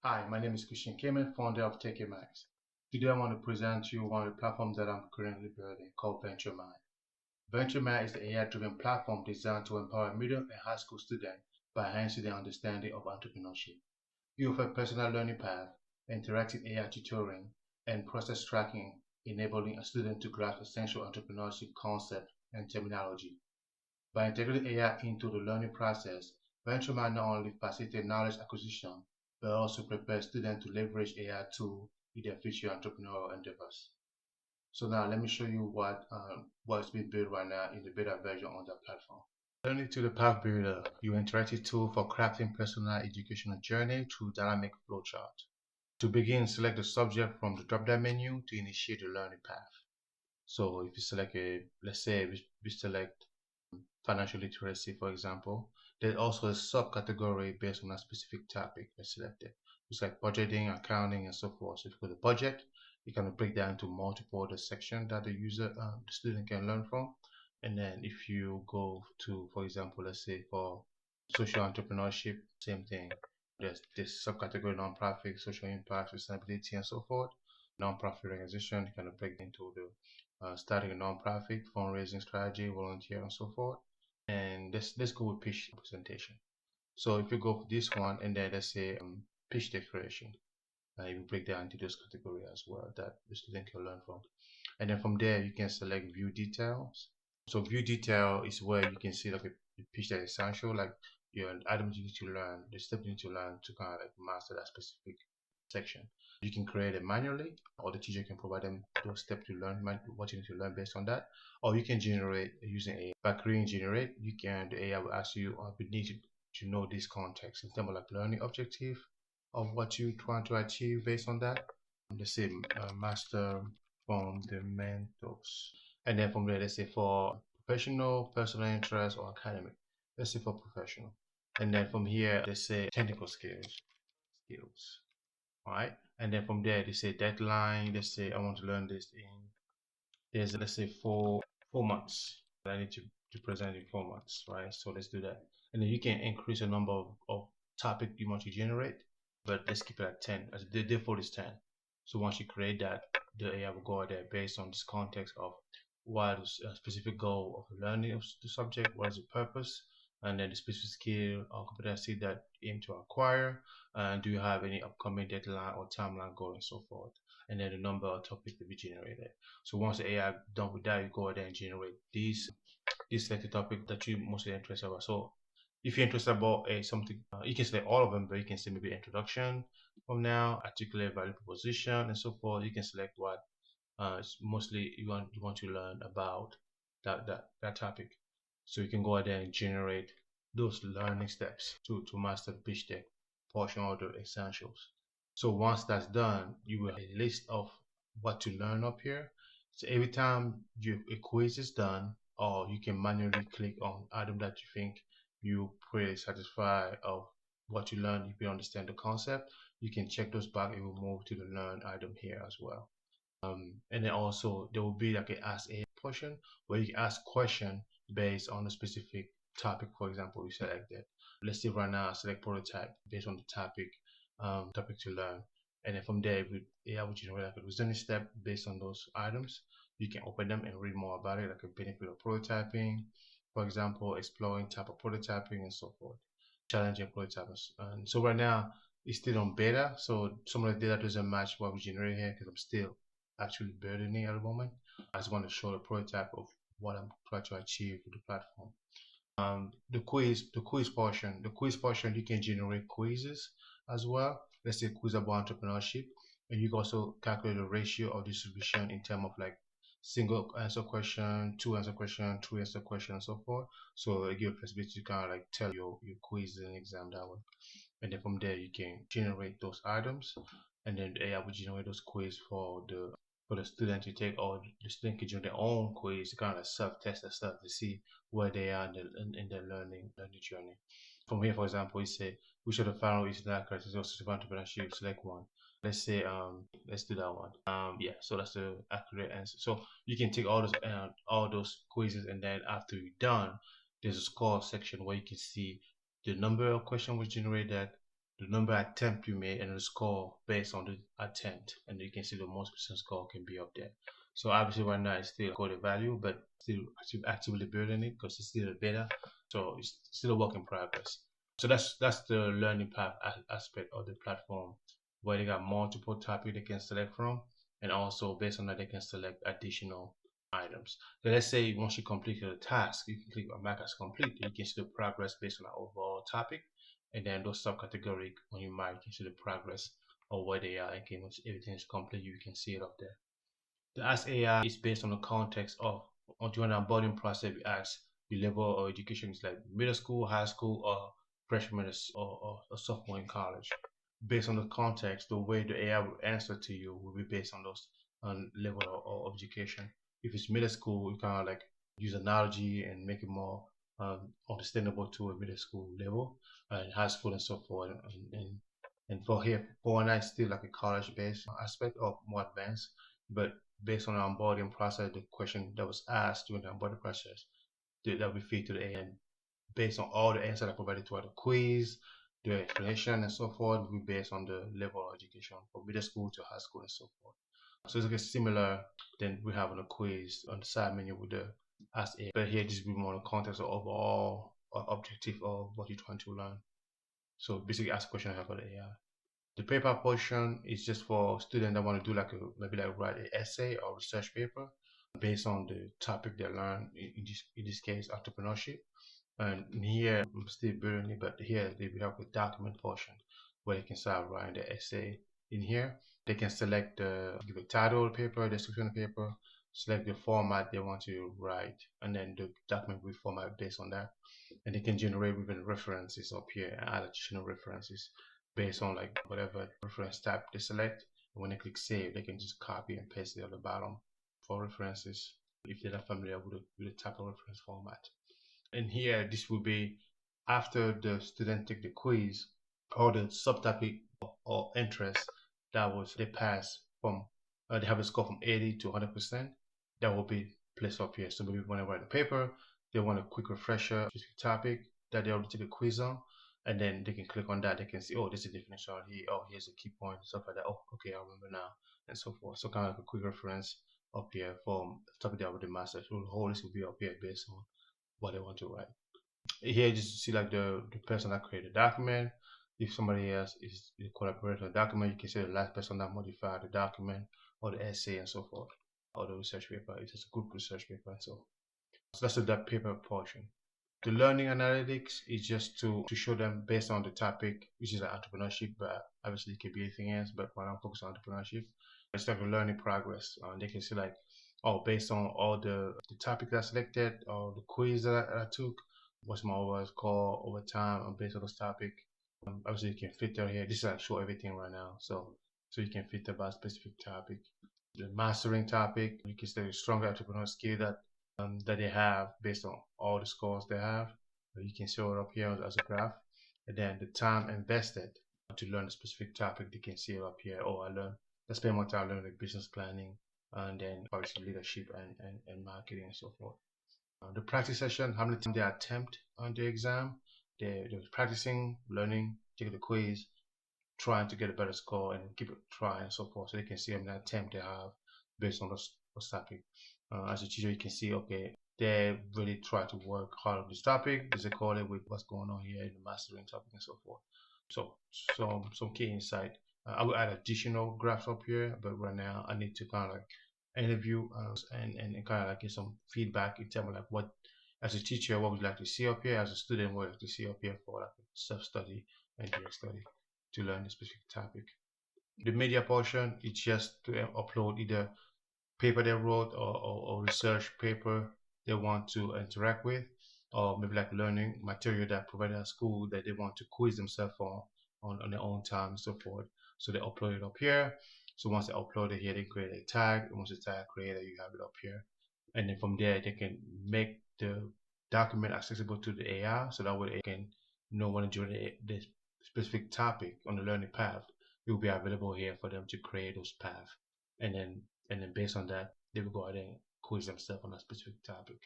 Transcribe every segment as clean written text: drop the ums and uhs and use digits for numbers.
Hi, my name is Christian Kamen, founder of TechMax. Today I want to present to you one of the platforms that I'm currently building called VentureMind. VentureMind is the AI-driven platform designed to empower middle and high school students by enhancing their understanding of entrepreneurship. We offer personal learning path, interactive AI tutoring, and process tracking, enabling a student to grasp essential entrepreneurship concepts and terminology. By integrating AI into the learning process, VentureMind not only facilitates knowledge acquisition, but also prepares students to leverage AI tools in their future entrepreneurial endeavors. So now let me show you what's being built right now in the beta version on that platform. Turning to the Path Builder, your interactive tool for crafting personal educational journey through dynamic flowchart. To begin, select the subject from the drop-down menu to initiate the learning path. So if you select let's say we select financial literacy, for example, there's also a subcategory based on a specific topic that's selected. It's like budgeting, accounting, and so forth. So if you go to budget, you can break down into multiple other sections that the student can learn from. And then if you go to, for example, let's say for social entrepreneurship, same thing. There's this subcategory nonprofit, social impact, sustainability, and so forth. Nonprofit organization, you can break into the starting a nonprofit, fundraising strategy, volunteer, and so forth. And let's go with pitch presentation. So if you go for this one, and then let's say pitch declaration, you will break down into those categories as well that the student can learn from. And then from there, you can select view details. So view detail is where you can see like a pitch that is essential, like your items you need to learn, the steps you need to learn to kind of like master that specific section. You can create it manually, or the teacher can provide them those steps to learn what you need to learn based on that. Or you can generate using AI. By creating generate, the AI will ask you, we need to know this context in terms of like learning objective of what you trying to achieve based on that. The same master fundamentals. And then from there, let's say for professional, personal interest, or academic. Let's say for professional. And then from here, let's say technical skills. All right. And then from there, they say deadline. Let's say I want to learn this in, there's let's say 4 months. I need to present in 4 months, right? So let's do that. And then you can increase the number of topic you want to generate, but let's keep it at 10. As the default is 10. So once you create that, the AI will go out there based on this context of what is a specific goal of learning of the subject, what is the purpose, and then the specific skill or competency that you aim to acquire, and do you have any upcoming deadline or timeline goal and so forth, and then the number of topics to be generated. So once the AI done with that, you go ahead and generate these selected topic that you mostly interested about. So if you're interested about something, you can select all of them, but you can say maybe introduction from now, articulate value proposition, and so forth. You can select what mostly you want to learn about that topic. So you can go ahead and generate those learning steps to master the pitch deck portion of the essentials. So once that's done, you will have a list of what to learn up here. So every time a quiz is done, or you can manually click on item that you think you pretty satisfied of what you learned, if you understand the concept, you can check those back and we'll move to the learn item here as well. And then also there will be like a ask a portion where you can ask question based on a specific topic. For example, you selected. Let's say right now I select prototype based on the topic to learn. And then from there, AI will generate like a reasoning step based on those items. You can open them and read more about it, like a benefit of prototyping, for example, exploring type of prototyping and so forth, challenging prototypes. And so right now it's still on beta, so some of the data doesn't match what we generate here because I'm still actually building it at the moment. I just want to show the prototype of what I'm trying to achieve with the platform. The quiz portion, you can generate quizzes as well. Let's say quiz about entrepreneurship, and you can also calculate the ratio of distribution in terms of like single answer question, two answer question, three answer question, and so forth. So it gives flexibility to kind of like tell your quiz and exam that way. And then from there you can generate those items, and then the AI will generate those quiz for the student to take, or the student can generate their own quiz to kind of self-test and stuff to see where they are in their learning journey. From here, for example, we say which of the following is not characteristics of entrepreneurship. Select one. Let's say let's do that one. Yeah, so that's the accurate answer. So you can take all those quizzes, and then after you're done, there's a score section where you can see the number of questions was generated, the number of attempt you made and the score based on the attempt, and you can see the most recent score can be up there. So obviously right now it's still coded value, but still actively building it because it's still a beta, so it's still a work in progress. So that's the learning path aspect of the platform, where they got multiple topics they can select from, and also based on that they can select additional items. So let's say once you complete the task, you can click on mark as complete. You can see the progress based on the overall topic, and then those subcategory on your mark, you can see the progress of where they are. And once everything is complete, you can see it up there. The Ask AI is based on the context of during the onboarding process. We ask the level of education is like middle school, high school, or freshman or sophomore in college. Based on the context, the way the AI will answer to you will be based on those level of education. If it's middle school, you kind of like use analogy and make it more understandable to a middle school level, and high school and so forth. And for here, for one, it's still like a college-based aspect or more advanced, but based on the onboarding process, the question that was asked during the onboarding process that we feed to the AI, and based on all the answers I provided throughout the quiz, the explanation and so forth, we based on the level of education from middle school to high school and so forth. So it's like similar than we have on the quiz on the side menu with the ask AI, but here this will be more in the context of overall objective of what you're trying to learn. So basically ask a question about the AI. The paper portion is just for students that want to do like maybe like write an essay or research paper based on the topic they learn. In this case, entrepreneurship. And here I'm still building it, but here they will have a document portion where they can start writing the essay. In here, they can select give a title of the paper, description of the paper, select the format they want to write, and then the document will format based on that. And they can generate even references up here and add additional references based on like whatever reference type they select. And when they click save, they can just copy and paste it at the bottom for references if they're not familiar with the type of reference format. And here, this will be after the student take the quiz or the subtopic or interest that was they pass from, they have a score from 80 to 100%. That will be placed up here. So maybe when they write the paper, they want a quick refresher, specific topic that they already took a quiz on, and then they can click on that. They can see, oh, this is the definition here. Oh, here's the key point, stuff like that. Oh, okay, I remember now, and so forth. So kind of like a quick reference up here from the topic they already mastered. So the whole list will be up here based on what they want to write. Here you just see like the person that created the document. If somebody else is collaborating on the document, you can see the last person that modified the document or the essay and so forth, or the research paper. It's just a group research paper and so that's that paper portion. The learning analytics is just to show them based on the topic, which is like entrepreneurship, but obviously it could be anything else, but when I'm focused on entrepreneurship, it's like a learning progress. They can see like, oh, based on all the topics I selected or the quiz that I took, what's my overall score over time and based on those topic. Obviously you can filter here. This is like show everything right now. So you can filter by specific topic. The mastering topic, you can say stronger entrepreneurial skill that they have based on all the scores they have. You can show it up here as a graph. And then the time invested to learn a specific topic, you can see it up here. Oh, I spend more time learning business planning and then obviously leadership and marketing and so forth. The practice session, how many times they attempt on the exam, they're practicing, learning, taking the quiz, trying to get a better score and keep it trying and so forth. So they can see how many attempts they have based on those topic. As a teacher, you can see, okay, they really try to work hard on this topic. Is it correlate with what's going on here in the mastering topic and so forth. So some key insight. I will add additional graphs up here, but right now I need to kind of like interview and kind of like get some feedback in terms of like what, as a teacher, what would you like to see up here, as a student, what would you like to see up here for like self-study and direct study to learn a specific topic. The media portion is just to upload either paper they wrote or research paper they want to interact with, or maybe like learning material that provided at school that they want to quiz themselves on their own time and so forth. So they upload it up here. So once they upload it here, they create a tag. And once the tag created, you have it up here. And then from there, they can make the document accessible to the AI, so that way they can know when to do the specific topic on the learning path. It will be available here for them to create those paths. And then based on that, they will go ahead and quiz themselves on a specific topic.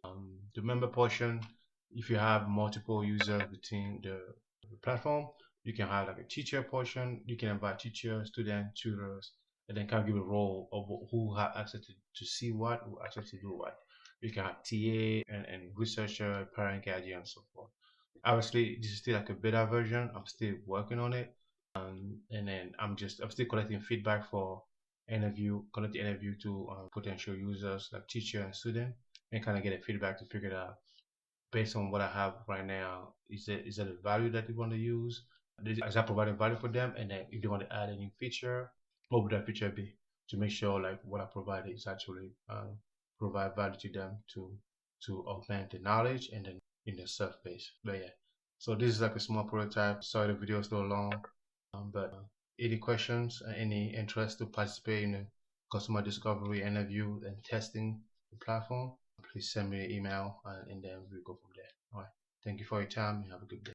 The member portion, if you have multiple users within the platform, You can have like a teacher portion. You can invite teachers, students, tutors, and then kind of give a role of who have access to see what, who access to do what. You can have TA and researcher, parent, guardian, and so forth. Obviously, this is still like a beta version. I'm still working on it. And then I'm still collecting feedback for collecting interview to potential users like teacher and student, and kind of get a feedback to figure it out based on what I have right now. Is it a value that they want to use? Is that providing value for them? And then if they want to add a new feature, what would that feature be to make sure like what I provided is actually provide value to them to augment the knowledge and then in the surface. But yeah, so this is like a small prototype. Sorry the video is so long, but any questions, any interest to participate in the customer discovery interview and testing the platform, please send me an email and then we'll go from there. All right. Thank you for your time and have a good day.